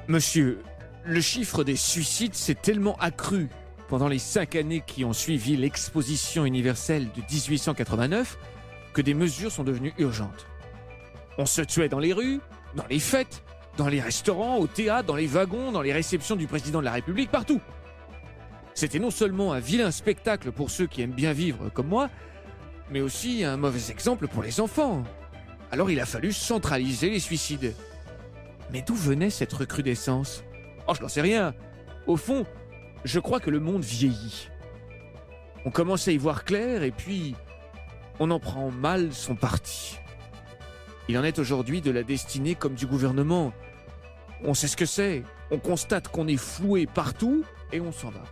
Monsieur, le chiffre des suicides s'est tellement accru pendant les 5 années qui ont suivi l'exposition universelle de 1889 que des mesures sont devenues urgentes. On se tuait dans les rues, dans les fêtes, dans les restaurants, au théâtre, dans les wagons, dans les réceptions du président de la République, partout. C'était non seulement un vilain spectacle pour ceux qui aiment bien vivre comme moi, mais aussi un mauvais exemple pour les enfants. Alors il a fallu centraliser les suicides. Mais d'où venait cette recrudescence ? Oh, je n'en sais rien. Au fond, je crois que le monde vieillit. On commence à y voir clair et puis on en prend mal son parti. Il en est aujourd'hui de la destinée comme du gouvernement. On sait ce que c'est, on constate qu'on est floué partout et on s'en va.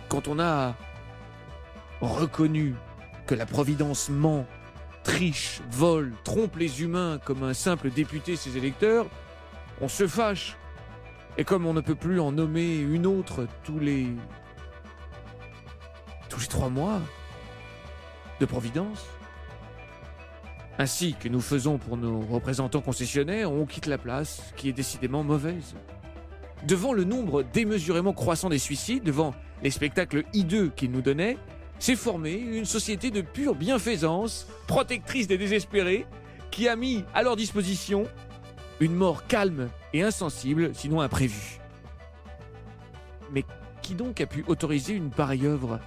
Quand on a reconnu que la Providence ment, triche, vole, trompe les humains comme un simple député ses électeurs, on se fâche. Et comme on ne peut plus en nommer une autre tous les 3 mois de Providence, ainsi que nous faisons pour nos représentants concessionnaires, on quitte la place qui est décidément mauvaise. Devant le nombre démesurément croissant des suicides, devant les spectacles hideux qu'ils nous donnaient, s'est formée une société de pure bienfaisance, protectrice des désespérés, qui a mis à leur disposition une mort calme et insensible, sinon imprévue. Mais qui donc a pu autoriser une pareille œuvre ?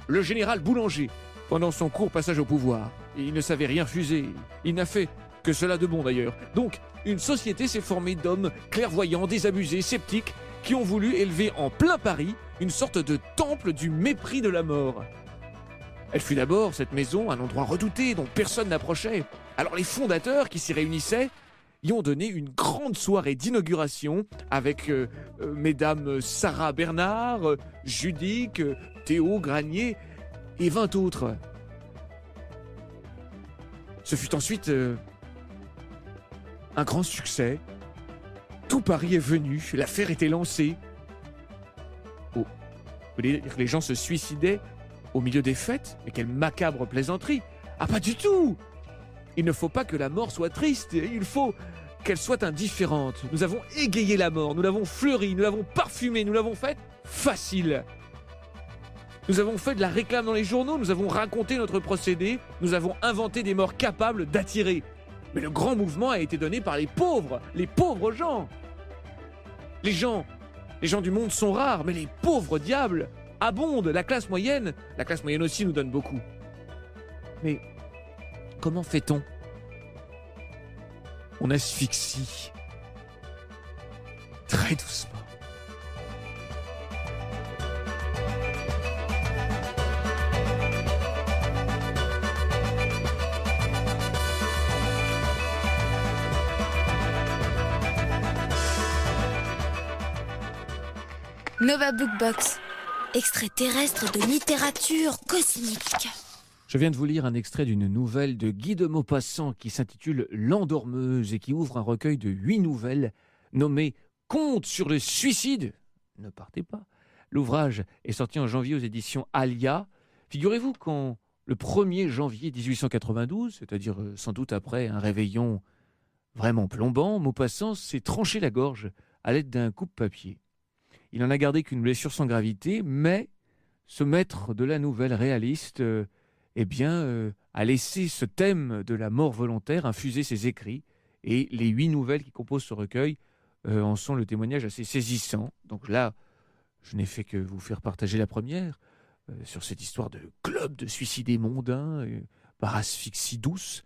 Le général Boulanger, pendant son court passage au pouvoir. Il ne savait rien refuser. Il n'a fait que cela de bon d'ailleurs. Donc, une société s'est formée d'hommes clairvoyants, désabusés, sceptiques, qui ont voulu élever en plein Paris une sorte de temple du mépris de la mort. Elle fut d'abord, cette maison, un endroit redouté dont personne n'approchait. Alors les fondateurs qui s'y réunissaient y ont donné une grande soirée d'inauguration avec mesdames Sarah Bernard, Judic, Théo Granier et 20 autres. Ce fut ensuite un grand succès. Tout Paris est venu, l'affaire était lancée. Oh, vous voulez dire que les gens se suicidaient au milieu des fêtes? Mais quelle macabre plaisanterie! Ah, pas du tout! Il ne faut pas que la mort soit triste, il faut qu'elle soit indifférente. Nous avons égayé la mort, nous l'avons fleurie, nous l'avons parfumée, nous l'avons faite facile. Nous avons fait de la réclame dans les journaux, nous avons raconté notre procédé, nous avons inventé des morts capables d'attirer. Mais le grand mouvement a été donné par les pauvres gens. Les gens du monde sont rares, mais les pauvres diables abondent. La classe moyenne aussi nous donne beaucoup. Mais comment fait-on ? On asphyxie très doucement. Nova Bookbox, extrait terrestre de littérature cosmique. Je viens de vous lire un extrait d'une nouvelle de Guy de Maupassant qui s'intitule L'Endormeuse et qui ouvre un recueil de 8 nouvelles nommé Contes sur le suicide. Ne partez pas. L'ouvrage est sorti en janvier aux éditions Alia. Figurez-vous qu'en le 1er janvier 1892, c'est-à-dire sans doute après un réveillon vraiment plombant, Maupassant s'est tranché la gorge à l'aide d'un coupe-papier. Il n'en a gardé qu'une blessure sans gravité, mais ce maître de la nouvelle réaliste a laissé ce thème de la mort volontaire infuser ses écrits, et les 8 nouvelles qui composent ce recueil en sont le témoignage assez saisissant. Donc là, je n'ai fait que vous faire partager la première, sur cette histoire de club de suicidés mondains par asphyxie douce.